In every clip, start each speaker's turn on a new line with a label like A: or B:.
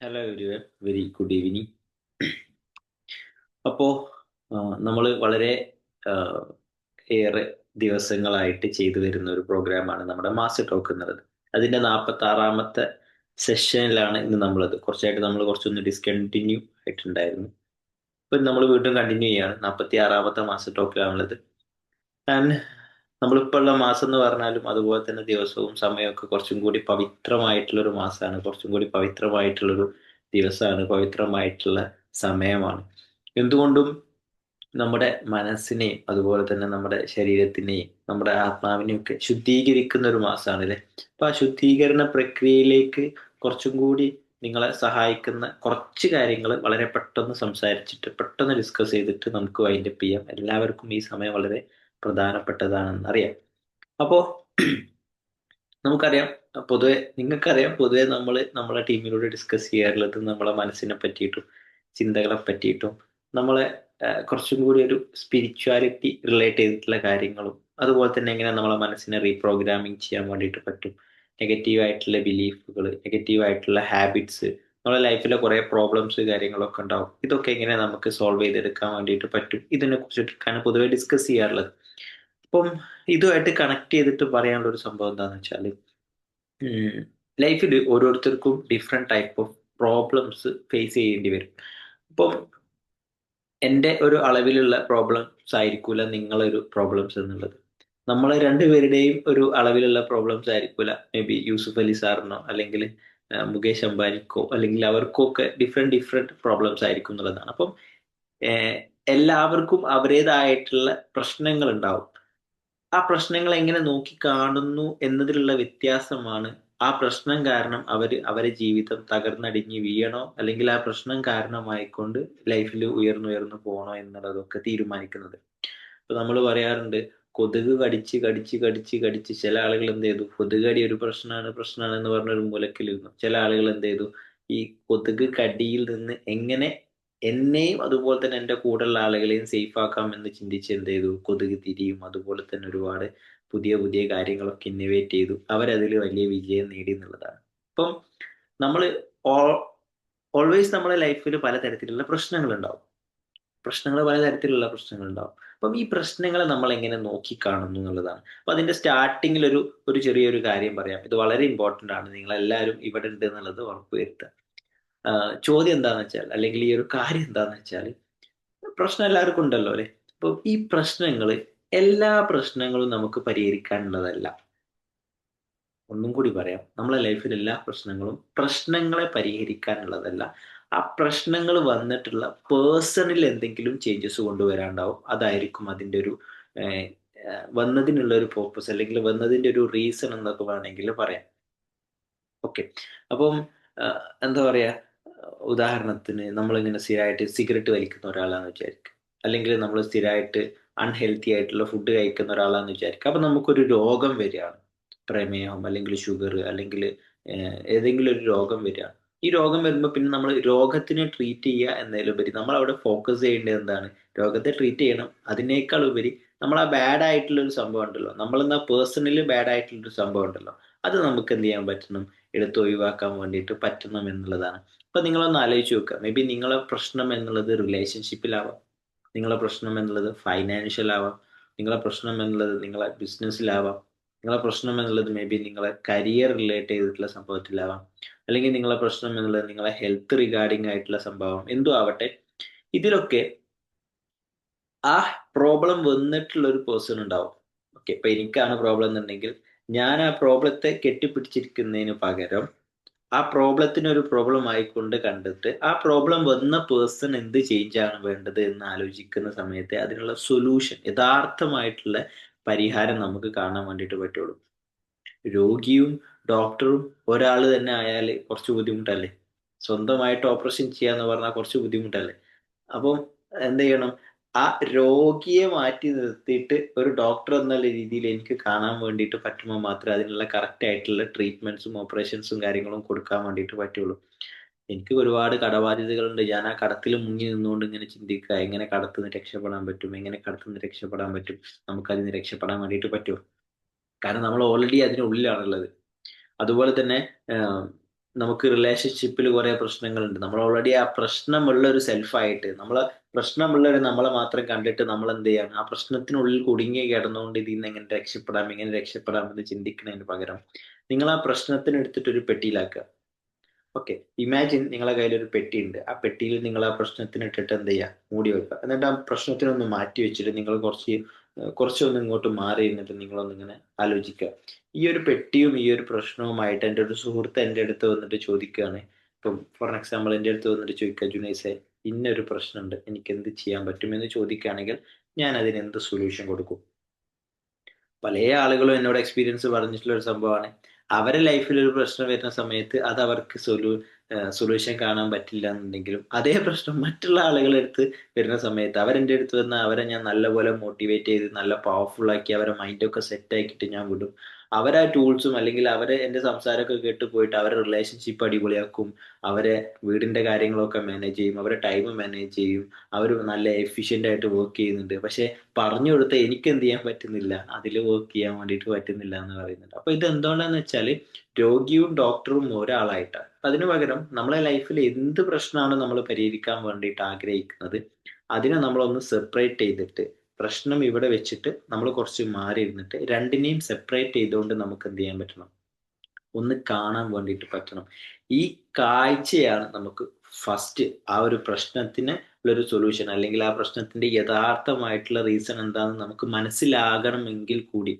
A: Hello everyone, very good evening. അപ്പോൾ നമ്മൾ വളരെ ആഹ്, ഏറെ ദിവസങ്ങളായിട്ട് ചെയ്തു വരുന്ന ഒരു പ്രോഗ്രാമാണ് നമ്മുടെ മാസ്റ്റർ ടോക്ക് എന്നുള്ളത്. അതിൻ്റെ 46ാമത്തെ സെഷനിലാണ് ഇന്ന് നമ്മളത്. കുറച്ചായിട്ട് നമ്മൾ കുറച്ചൊന്ന് ഡിസ്കണ്ടിന്യൂ ആയിട്ടുണ്ടായിരുന്നു. ഇപ്പം നമ്മൾ വീണ്ടും കണ്ടിന്യൂ ചെയ്യാണ്. 46ാമത്തെ മാസ്റ്റർ ടോക്കിലാണുള്ളത്. ആൻഡ് നമ്മളിപ്പോൾ ഉള്ള മാസം എന്ന് പറഞ്ഞാലും അതുപോലെ തന്നെ ദിവസവും സമയമൊക്കെ കുറച്ചും കൂടി പവിത്രമായിട്ടുള്ളൊരു മാസമാണ്, കുറച്ചും കൂടി പവിത്രമായിട്ടുള്ളൊരു ദിവസമാണ്, പവിത്രമായിട്ടുള്ള സമയമാണ്. എന്തുകൊണ്ടും നമ്മുടെ മനസ്സിനെയും അതുപോലെ തന്നെ നമ്മുടെ ശരീരത്തിനെയും നമ്മുടെ ആത്മാവിനെയും ഒക്കെ ശുദ്ധീകരിക്കുന്ന ഒരു മാസമാണ് അല്ലേ. അപ്പൊ ആ ശുദ്ധീകരണ പ്രക്രിയയിലേക്ക് കുറച്ചും കൂടി നിങ്ങളെ സഹായിക്കുന്ന കുറച്ച് കാര്യങ്ങൾ വളരെ പെട്ടെന്ന് സംസാരിച്ചിട്ട് പെട്ടെന്ന് ഡിസ്കസ് ചെയ്തിട്ട് നമുക്ക് വൈൻഡപ്പ് ചെയ്യാം. എല്ലാവർക്കും ഈ സമയം വളരെ പ്രധാനപ്പെട്ടതാണെന്ന് അറിയാം. അപ്പോ നമുക്കറിയാം, പൊതുവെ നിങ്ങൾക്കറിയാം, പൊതുവെ നമ്മൾ നമ്മളെ ടീമിലൂടെ ഡിസ്കസ് ചെയ്യാറുള്ളത് നമ്മളെ മനസ്സിനെ പറ്റിയിട്ടും ചിന്തകളെ പറ്റിയിട്ടും നമ്മളെ കുറച്ചും കൂടി ഒരു സ്പിരിച്വാലിറ്റി റിലേറ്റ് ചെയ്തിട്ടുള്ള കാര്യങ്ങളും അതുപോലെ തന്നെ എങ്ങനെ നമ്മളെ മനസ്സിനെ റീപ്രോഗ്രാമിങ് ചെയ്യാൻ വേണ്ടിയിട്ട് പറ്റും, നെഗറ്റീവ് ആയിട്ടുള്ള ബിലീഫുകൾ, നെഗറ്റീവ് ആയിട്ടുള്ള ഹാബിറ്റ്സ്, നമ്മുടെ ലൈഫിലെ കുറേ പ്രോബ്ലംസ് കാര്യങ്ങളൊക്കെ ഉണ്ടാവും. ഇതൊക്കെ എങ്ങനെ നമുക്ക് സോൾവ് ചെയ്തെടുക്കാൻ വേണ്ടിയിട്ട് പറ്റും, ഇതിനെ കുറിച്ചിട്ടൊക്കെയാണ് പൊതുവെ ഡിസ്കസ് ചെയ്യാറുള്ളത്. അപ്പം ഇതുമായിട്ട് കണക്ട് ചെയ്തിട്ട് പറയാനുള്ള ഒരു സംഭവം എന്താണെന്ന് വെച്ചാൽ, ലൈഫിൽ ഓരോരുത്തർക്കും different type of problems face ചെയ്യേണ്ടി വരും. അപ്പം എൻ്റെ ഒരു അളവിലുള്ള പ്രോബ്ലംസ് ആയിരിക്കൂല നിങ്ങളൊരു പ്രോബ്ലംസ് എന്നുള്ളത്. നമ്മളെ രണ്ടുപേരുടെയും ഒരു അളവിലുള്ള പ്രോബ്ലംസ് ആയിരിക്കൂല മേ ബി യൂസുഫ് അലി സാറിനോ അല്ലെങ്കിൽ മുകേഷ് അംബാനിക്കോ, അല്ലെങ്കിൽ അവർക്കോ ഒക്കെ ഡിഫറെന്റ് ഡിഫറെന്റ് പ്രോബ്ലംസ് ആയിരിക്കും എന്നുള്ളതാണ്. അപ്പം ഏഹ്, എല്ലാവർക്കും അവരുടേതായിട്ടുള്ള പ്രശ്നങ്ങൾ ഉണ്ടാവും. ആ പ്രശ്നങ്ങൾ എങ്ങനെ നോക്കി കാണുന്നു എന്നതിലുള്ള വ്യത്യാസമാണ് ആ പ്രശ്നം കാരണം അവരെ ജീവിതം തകർന്നടിഞ്ഞ് വീഴണോ അല്ലെങ്കിൽ ആ പ്രശ്നം കാരണമായിക്കൊണ്ട് ലൈഫിൽ ഉയർന്നുയർന്നു പോകണോ എന്നുള്ളതൊക്കെ തീരുമാനിക്കുന്നത്. ഇപ്പൊ നമ്മൾ പറയാറുണ്ട്, കൊതുക് കടിച്ച് കടിച്ച് കടിച്ച് കടിച്ച് ചില ആളുകൾ എന്ത് ചെയ്തു, കൊതുക് കടി ഒരു പ്രശ്നമാണ് പ്രശ്നമാണ് എന്ന് പറഞ്ഞൊരു മൂലക്കിലിരുന്നു. ചില ആളുകൾ എന്ത് ചെയ്തു, ഈ കൊതുക് കടിയിൽ നിന്ന് എങ്ങനെ എന്നെയും അതുപോലെ തന്നെ എൻ്റെ കൂടെയുള്ള ആളുകളെയും സേഫ് ആക്കാം എന്ന് ചിന്തിച്ച് എന്ത് ചെയ്തു, കൊതുക് തിരിയും അതുപോലെ തന്നെ ഒരുപാട് പുതിയ പുതിയ കാര്യങ്ങളൊക്കെ ഇന്നോവേറ്റ് ചെയ്തു. അവരതിൽ വലിയ വിജയം നേടി എന്നുള്ളതാണ്. അപ്പം നമ്മൾ ഓൾവേസ് നമ്മുടെ ലൈഫിൽ പലതരത്തിലുള്ള പ്രശ്നങ്ങൾ ഉണ്ടാവും. പ്രശ്നങ്ങൾ പലതരത്തിലുള്ള പ്രശ്നങ്ങൾ ഉണ്ടാവും. അപ്പം ഈ പ്രശ്നങ്ങളെ നമ്മൾ എങ്ങനെ നോക്കിക്കാണുന്നു എന്നുള്ളതാണ്. അപ്പൊ അതിന്റെ സ്റ്റാർട്ടിങ്ങിൽ ഒരു ചെറിയൊരു കാര്യം പറയാം. ഇത് വളരെ ഇമ്പോർട്ടന്റ് ആണ്, നിങ്ങൾ എല്ലാവരും ഇവിടെ ഉണ്ട് എന്നുള്ളത് ഉറപ്പുവരുത്തുക. ചോദ്യം എന്താന്ന് വെച്ചാൽ, അല്ലെങ്കിൽ ഈ ഒരു കാര്യം എന്താന്ന് വെച്ചാൽ, പ്രശ്നം എല്ലാവർക്കും ഉണ്ടല്ലോ അല്ലെ. അപ്പൊ ഈ പ്രശ്നങ്ങൾ, എല്ലാ പ്രശ്നങ്ങളും നമുക്ക് പരിഹരിക്കാനുള്ളതല്ല. ഒന്നും കൂടി പറയാം, നമ്മളെ ലൈഫിൽ എല്ലാ പ്രശ്നങ്ങളും പ്രശ്നങ്ങളെ പരിഹരിക്കാനുള്ളതല്ല. ആ പ്രശ്നങ്ങൾ വന്നിട്ടുള്ള പേഴ്സണിൽ എന്തെങ്കിലും ചേഞ്ചസ് കൊണ്ടുവരാണ്ടാവും. അതായിരിക്കും അതിൻ്റെ ഒരു ഏഹ്, വന്നതിനുള്ള ഒരു പർപ്പസ്, അല്ലെങ്കിൽ വന്നതിൻ്റെ ഒരു റീസൺ എന്നൊക്കെ വേണമെങ്കിൽ പറയാം. ഓക്കെ. അപ്പം എന്താ പറയാ, ഉദാഹരണത്തിന് നമ്മളിങ്ങനെ സ്ഥിരമായിട്ട് സിഗരറ്റ് വലിക്കുന്ന ഒരാളാന്ന് വിചാരിക്കുക. അല്ലെങ്കിൽ നമ്മൾ സ്ഥിരമായിട്ട് അൺഹെൽത്തി ആയിട്ടുള്ള ഫുഡ് കഴിക്കുന്ന ഒരാളാന്ന് വിചാരിക്കുക. അപ്പൊ നമുക്കൊരു രോഗം വരികയാണ്. പ്രമേഹം അല്ലെങ്കിൽ ഷുഗർ അല്ലെങ്കിൽ ഏതെങ്കിലും ഒരു രോഗം വരികയാണ്. ഈ രോഗം വരുമ്പോൾ പിന്നെ നമ്മൾ രോഗത്തിനെ ട്രീറ്റ് ചെയ്യുക എന്നതിലുപരി നമ്മൾ അവിടെ ഫോക്കസ് ചെയ്യേണ്ടത് എന്താണ്? രോഗത്തെ ട്രീറ്റ് ചെയ്യണം. അതിനേക്കാൾ ഉപരി നമ്മൾ ആ ബാഡ് ആയിട്ടുള്ള ഒരു സംഭവം ഉണ്ടല്ലോ, നമ്മളെന്നാ പേഴ്സണലി ബാഡ് ആയിട്ടുള്ള ഒരു സംഭവം ഉണ്ടല്ലോ, അത് നമുക്ക് എന്ത് ചെയ്യാൻ പറ്റണം? എടുത്ത് ഒഴിവാക്കാൻ വേണ്ടിയിട്ട് പറ്റണം എന്നുള്ളതാണ്. അപ്പൊ നിങ്ങളൊന്ന് ആലോചിച്ച് നോക്കുക. മേ ബി നിങ്ങളെ പ്രശ്നം എന്നുള്ളത് റിലേഷൻഷിപ്പിലാവാം, നിങ്ങളെ പ്രശ്നം എന്നുള്ളത് ഫൈനാൻഷ്യൽ ആവാം, നിങ്ങളെ പ്രശ്നം എന്നുള്ളത് നിങ്ങളെ ബിസിനസ്സിലാവാം, നിങ്ങളെ പ്രശ്നം എന്നുള്ളത് മേ ബി നിങ്ങളെ കരിയർ റിലേറ്റ് ചെയ്തിട്ടുള്ള സംഭവത്തിലാവാം, അല്ലെങ്കിൽ നിങ്ങളെ പ്രശ്നം എന്നുള്ളത് നിങ്ങളെ ഹെൽത്ത് റിഗാർഡിംഗ് ആയിട്ടുള്ള സംഭവം എന്തോ ആവട്ടെ. ഇതിലൊക്കെ ആ പ്രോബ്ലം വന്നിട്ടുള്ള ഒരു പേഴ്സൺ ഉണ്ടാവും. ഓക്കെ, ഇപ്പൊ എനിക്കാണ് പ്രോബ്ലം എന്നുണ്ടെങ്കിൽ ഞാൻ ആ പ്രോബ്ലത്തെ കെട്ടിപ്പിടിച്ചിരിക്കുന്നതിന് പകരം ആ പ്രോബ്ലത്തിനെ ഒരു പ്രോബ്ലം ആയിക്കൊണ്ട് കണ്ടിട്ട് ആ പ്രോബ്ലം വന്ന പേഴ്സൺ എന്ത് ചേഞ്ച് ആണ് വേണ്ടത് എന്ന് ആലോചിക്കുന്ന സമയത്ത് അതിനുള്ള സൊല്യൂഷൻ, യഥാർത്ഥമായിട്ടുള്ള പരിഹാരം നമുക്ക് കാണാൻ വേണ്ടിയിട്ട് പറ്റുള്ളൂ. രോഗിയും ഡോക്ടറും ഒരാൾ തന്നെ ആയാൽ കുറച്ച് ബുദ്ധിമുട്ടല്ലേ. സ്വന്തമായിട്ട് ഓപ്പറേഷൻ ചെയ്യാന്ന് പറഞ്ഞാൽ കുറച്ച് ബുദ്ധിമുട്ടല്ലേ. അപ്പം എന്ത് ചെയ്യണം? ആ രോഗിയെ മാറ്റി നിർത്തിയിട്ട് ഒരു ഡോക്ടർ എന്നുള്ള രീതിയിൽ എനിക്ക് കാണാൻ വേണ്ടിയിട്ട് പറ്റുമ്പോൾ മാത്രമേ അതിനുള്ള കറക്റ്റ് ആയിട്ടുള്ള ട്രീറ്റ്മെന്റ്സും ഓപ്പറേഷൻസും കാര്യങ്ങളും കൊടുക്കാൻ വേണ്ടിയിട്ട് പറ്റുള്ളൂ. എനിക്ക് ഒരുപാട് കടബാധ്യതകളുണ്ട്. ഞാൻ ആ കടത്തിൽ മുങ്ങി നിന്നുകൊണ്ട് ഇങ്ങനെ ചിന്തിക്കുക, എങ്ങനെ കടത്തുനിന്ന് രക്ഷപ്പെടാൻ പറ്റും, എങ്ങനെ കടത്തുനിന്ന് രക്ഷപ്പെടാൻ പറ്റും, നമുക്കതിന് രക്ഷപ്പെടാൻ വേണ്ടിയിട്ട് പറ്റുമോ? കാരണം നമ്മൾ ഓൾറെഡി അതിനുള്ളിലാണുള്ളത്. അതുപോലെ തന്നെ നമുക്ക് റിലേഷൻഷിപ്പിൽ കുറെ പ്രശ്നങ്ങളുണ്ട്. നമ്മൾ ഓൾറെഡി ആ പ്രശ്നമുള്ള ഒരു സെൽഫായിട്ട് പ്രശ്നമുള്ള ഒരു നമ്മളെ മാത്രം കണ്ടിട്ട് നമ്മൾ എന്ത് ചെയ്യാണ്, ആ പ്രശ്നത്തിനുള്ളിൽ കുടുങ്ങി കിടന്നുകൊണ്ട് ഇതിൽ നിന്ന് എങ്ങനെ രക്ഷപ്പെടാം എന്ന് ചിന്തിക്കുന്നതിന് പകരം നിങ്ങൾ ആ പ്രശ്നത്തിനെ എടുത്തിട്ട് ഒരു പെട്ടിയിലാക്കുക. ഓക്കെ. ഇമാജിൻ നിങ്ങളെ കയ്യിലൊരു പെട്ടിയുണ്ട്. ആ പെട്ടിയിൽ നിങ്ങൾ ആ പ്രശ്നത്തിന് ഇട്ടിട്ട് എന്ത് ചെയ്യുക? മൂടി വെക്കുക. എന്നിട്ട് ആ പ്രശ്നത്തിനൊന്ന് മാറ്റി വെച്ചിട്ട് നിങ്ങൾ കുറച്ചൊന്ന് ഇങ്ങോട്ട് മാറി ഇരുന്നിട്ട് നിങ്ങളൊന്നിങ്ങനെ ആലോചിക്കുക. ഈ ഒരു പെട്ടിയും ഈ ഒരു പ്രശ്നവുമായിട്ട് എൻ്റെ ഒരു സുഹൃത്ത് എൻ്റെ അടുത്ത് വന്നിട്ട് ചോദിക്കുകയാണ്. ഇപ്പം ഫോർ എക്സാമ്പിൾ എൻ്റെ അടുത്ത് വന്നിട്ട് ചോദിക്കുക, "ജുനൈസേ, ഇന്നൊരു പ്രശ്നമുണ്ട്. എനിക്ക് എന്ത് ചെയ്യാൻ പറ്റും?" എന്ന് ചോദിക്കുകയാണെങ്കിൽ ഞാൻ അതിന് എന്ത് സൊല്യൂഷൻ കൊടുക്കും? പല ആളുകളും എന്നോട് എക്സ്പീരിയൻസ് പറഞ്ഞിട്ടുള്ള ഒരു സംഭവമാണ്. അവരെ ലൈഫിൽ ഒരു പ്രശ്നം വരുന്ന സമയത്ത് അത് അവർക്ക് സൊല്യൂഷൻ കാണാൻ പറ്റില്ല എന്നുണ്ടെങ്കിലും അതേ പ്രശ്നം മറ്റുള്ള ആളുകളുടെ അടുത്ത് വരുന്ന സമയത്ത് അവരെൻ്റെ അടുത്ത് വന്ന് അവരെ ഞാൻ നല്ലപോലെ മോട്ടിവേറ്റ് ചെയ്ത് നല്ല പവർഫുൾ ആക്കി അവരെ മൈൻഡൊക്കെ സെറ്റ് ആക്കിയിട്ട് ഞാൻ വിടും. അവരെ ടൂൾസും അല്ലെങ്കിൽ അവരെ എൻ്റെ സംസാരമൊക്കെ കേട്ട് പോയിട്ട് അവരെ റിലേഷൻഷിപ്പ് അടിപൊളിയാക്കും. അവരെ വീടിൻ്റെ കാര്യങ്ങളൊക്കെ മാനേജ് ചെയ്യും. അവരെ ടൈം മാനേജ് ചെയ്യും. അവർ നല്ല എഫിഷ്യന്റ് ആയിട്ട് വർക്ക് ചെയ്യുന്നുണ്ട്. പക്ഷെ പറഞ്ഞു കൊടുത്ത എനിക്ക് എന്ത് ചെയ്യാൻ പറ്റുന്നില്ല, അതിൽ വർക്ക് ചെയ്യാൻ വേണ്ടിയിട്ട് പറ്റുന്നില്ല എന്ന് പറയുന്നുണ്ട്. അപ്പൊ ഇത് എന്തുകൊണ്ടാന്ന് വെച്ചാൽ രോഗിയും ഡോക്ടറും ഒരാളായിട്ടാണ്. അതിനു പകരം നമ്മളെ ലൈഫിൽ എന്ത് പ്രശ്നമാണ് നമ്മൾ പരിഹരിക്കാൻ വേണ്ടിയിട്ട് ആഗ്രഹിക്കുന്നത്, അതിനെ നമ്മളൊന്ന് സെപ്പറേറ്റ് ചെയ്തിട്ട് പ്രശ്നം ഇവിടെ വെച്ചിട്ട് നമ്മൾ കുറച്ച് മാറി ഇരുന്നിട്ട് രണ്ടിനെയും സെപ്പറേറ്റ് ചെയ്തുകൊണ്ട് നമുക്ക് എന്ത് ചെയ്യാൻ പറ്റണം, ഒന്ന് കാണാൻ വേണ്ടിയിട്ട് പറ്റണം. ഈ കാഴ്ചയാണ് നമുക്ക് ഫസ്റ്റ് ആ ഒരു പ്രശ്നത്തിന് ഉള്ളൊരു സൊല്യൂഷൻ, അല്ലെങ്കിൽ ആ പ്രശ്നത്തിന്റെ യഥാർത്ഥമായിട്ടുള്ള റീസൺ എന്താണെന്ന് നമുക്ക് മനസ്സിലാകണമെങ്കിൽ കൂടി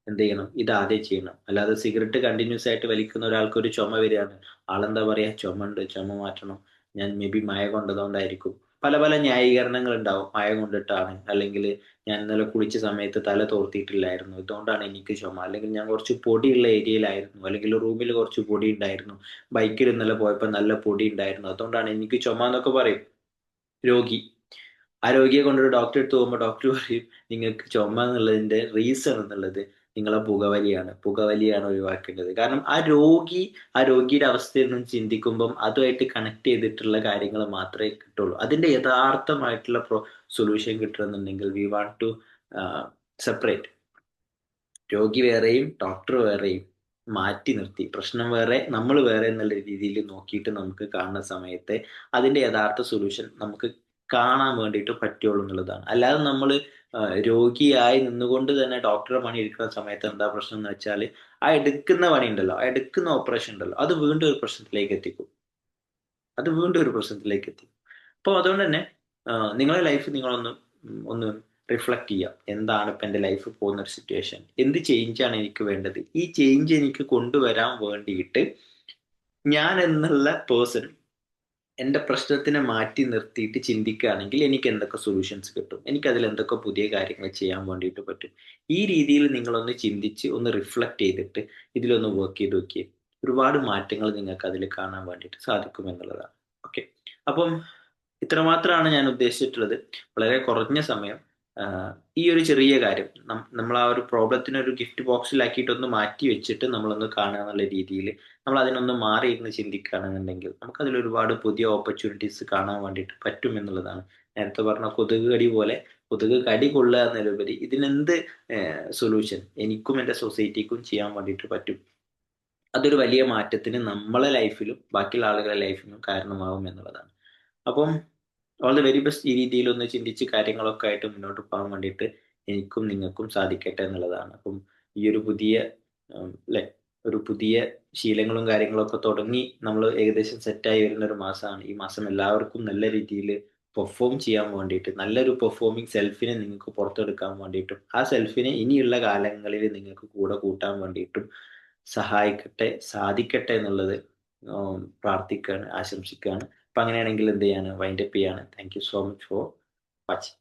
A: എന്ത് ചെയ്യണം, ഇത് ആദ്യം ചെയ്യണം. അല്ലാതെ സിഗരറ്റ് കണ്ടിന്യൂസ് ആയിട്ട് വലിക്കുന്ന ഒരാൾക്ക് ഒരു ചുമ വരികയാണ്, ആളെന്താ പറയാ, ചുമ ഉണ്ട്, ചുമ മാറ്റണം, ഞാൻ മേ ബി മഴ കൊണ്ടതുകൊണ്ടായിരിക്കും, പല പല ന്യായീകരണങ്ങൾ ഉണ്ടാവും. മഴ കൊണ്ടിട്ടാണ്, അല്ലെങ്കിൽ ഞാൻ ഇന്നലെ കുളിച്ച സമയത്ത് തല തോർത്തിയിട്ടില്ലായിരുന്നു, ഇതുകൊണ്ടാണ് എനിക്ക് ചുമ, അല്ലെങ്കിൽ ഞാൻ കുറച്ച് പൊടിയുള്ള ഏരിയയിലായിരുന്നു, അല്ലെങ്കിൽ റൂമിൽ കുറച്ച് പൊടി ഉണ്ടായിരുന്നു, ബൈക്കിൽ ഇന്നലെ പോയപ്പോൾ നല്ല പൊടി ഉണ്ടായിരുന്നു, അതുകൊണ്ടാണ് എനിക്ക് ചുമ എന്നൊക്കെ പറയും രോഗി. ആ രോഗിയെ കൊണ്ടൊരു ഡോക്ടറെ അടുത്ത് പോകുമ്പോൾ ഡോക്ടർ പറയും, നിങ്ങൾക്ക് ചുമ എന്നുള്ളതിന്റെ റീസൺ എന്നുള്ളത് നിങ്ങളെ പുകവലിയാണ് ഒഴിവാക്കേണ്ടത്. കാരണം ആ രോഗിയുടെ അവസ്ഥയിൽ നിന്ന് ചിന്തിക്കുമ്പം അതുമായിട്ട് കണക്ട് ചെയ്തിട്ടുള്ള കാര്യങ്ങൾ മാത്രമേ കിട്ടുള്ളൂ. അതിന്റെ യഥാർത്ഥമായിട്ടുള്ള സൊല്യൂഷൻ കിട്ടണമെന്നുണ്ടെങ്കിൽ വി വാണ്ട് ടു സെപ്പറേറ്റ് രോഗി വേറെയും ഡോക്ടർ വേറെയും മാറ്റി നിർത്തി, പ്രശ്നം വേറെ നമ്മൾ വേറെ എന്നുള്ള രീതിയിൽ നോക്കിയിട്ട് നമുക്ക് കാണുന്ന സമയത്തെ അതിന്റെ യഥാർത്ഥ സൊല്യൂഷൻ നമുക്ക് കാണാൻ വേണ്ടിയിട്ട് പറ്റുള്ളൂ എന്നുള്ളതാണ്. അല്ലാതെ നമ്മൾ രോഗിയായി നിന്നുകൊണ്ട് തന്നെ ഡോക്ടറെ പണി എടുക്കുന്ന സമയത്ത് എന്താ പ്രശ്നം എന്ന് വെച്ചാൽ ആ എടുക്കുന്ന പണി ഉണ്ടല്ലോ, ആ എടുക്കുന്ന ഓപ്പറേഷൻ ഉണ്ടല്ലോ, അത് വീണ്ടും ഒരു പ്രശ്നത്തിലേക്ക് എത്തിക്കും. അപ്പോൾ അതുകൊണ്ട് തന്നെ നിങ്ങളെ ലൈഫ് നിങ്ങളൊന്ന് ഒന്ന് റിഫ്ലക്ട് ചെയ്യുക. എന്താണ് ഇപ്പം എൻ്റെ ലൈഫ് പോകുന്ന ഒരു സിറ്റുവേഷൻ, എന്ത് ചേഞ്ചാണ് എനിക്ക് വേണ്ടത്, ഈ ചേഞ്ച് എനിക്ക് കൊണ്ടുവരാൻ വേണ്ടിയിട്ട് ഞാൻ എന്നുള്ള പേഴ്സൺ എൻ്റെ പ്രശ്നത്തിനെ മാറ്റി നിർത്തിയിട്ട് ചിന്തിക്കുകയാണെങ്കിൽ എനിക്ക് എന്തൊക്കെ സൊല്യൂഷൻസ് കിട്ടും, എനിക്ക് അതിൽ എന്തൊക്കെ പുതിയ കാര്യങ്ങൾ ചെയ്യാൻ വേണ്ടിയിട്ട് പറ്റും. ഈ രീതിയിൽ നിങ്ങളൊന്ന് ചിന്തിച്ച് ഒന്ന് റിഫ്ലക്ട് ചെയ്തിട്ട് ഇതിലൊന്ന് വർക്ക് ചെയ്ത് നോക്കിയേ, ഒരുപാട് മാറ്റങ്ങൾ നിങ്ങൾക്ക് അതിൽ കാണാൻ വേണ്ടിയിട്ട് സാധിക്കും എന്നുള്ളതാണ്. ഓക്കെ. അപ്പം ഇത്രമാത്രമാണ് ഞാൻ ഉദ്ദേശിച്ചിട്ടുള്ളത്. വളരെ കുറഞ്ഞ സമയം ഈ ഒരു ചെറിയ കാര്യം നമ്മൾ ആ ഒരു പ്രോബ്ലത്തിനെ ഒരു ഗിഫ്റ്റ് ബോക്സിലാക്കിയിട്ടൊന്ന് മാറ്റി വെച്ചിട്ട് നമ്മളൊന്ന് കാണുക എന്നുള്ള രീതിയിൽ നമ്മൾ അതിനൊന്ന് മാറി ഇരുന്ന് ചിന്തിക്കുകയാണെന്നുണ്ടെങ്കിൽ നമുക്കതിൽ ഒരുപാട് പുതിയ ഓപ്പർച്യൂണിറ്റീസ് കാണാൻ വേണ്ടിയിട്ട് പറ്റും എന്നുള്ളതാണ്. നേരത്തെ പറഞ്ഞ കൊതുക് കടി പോലെ കൊതുക് കടി കൊള്ളുക എന്നതിലുപരി ഇതിനെന്ത് സൊല്യൂഷൻ എനിക്കും എൻ്റെ സൊസൈറ്റിക്കും ചെയ്യാൻ വേണ്ടിയിട്ട് പറ്റും, അതൊരു വലിയ മാറ്റത്തിന് നമ്മളെ ലൈഫിലും ബാക്കിയുള്ള ആളുകളുടെ ലൈഫിലും കാരണമാകും എന്നുള്ളതാണ്. അപ്പം ഓൾ ദ വെരി ബെസ്റ്റ്. ഈ രീതിയിൽ ഒന്ന് ചിന്തിച്ച് കാര്യങ്ങളൊക്കെ ആയിട്ട് മുന്നോട്ട് പോകാൻ വേണ്ടിയിട്ട് എനിക്കും നിങ്ങൾക്കും സാധിക്കട്ടെ എന്നുള്ളതാണ്. അപ്പം ഈ ഒരു പുതിയ അല്ലെ, ഒരു പുതിയ ശീലങ്ങളും കാര്യങ്ങളൊക്കെ തുടങ്ങി നമ്മൾ ഏകദേശം സെറ്റായി വരുന്ന ഒരു മാസമാണ്. ഈ മാസം എല്ലാവർക്കും നല്ല രീതിയിൽ പെർഫോം ചെയ്യാൻ വേണ്ടിയിട്ട്, നല്ലൊരു പെർഫോമിങ് സെൽഫിനെ നിങ്ങൾക്ക് പുറത്തെടുക്കാൻ വേണ്ടിയിട്ടും ആ സെൽഫിനെ ഇനിയുള്ള കാലങ്ങളിൽ നിങ്ങൾക്ക് കൂടെ കൂട്ടാൻ വേണ്ടിയിട്ടും സഹായിക്കട്ടെ, സാധിക്കട്ടെ എന്നുള്ളത് പ്രാർത്ഥിക്കുകയാണ്, ആശംസിക്കുകയാണ്. അപ്പൊ അങ്ങനെയാണെങ്കിൽ എന്ത് ചെയ്യാണ്, വൈൻഡപ്പ് ചെയ്യാണ്. Thank you so much for watching.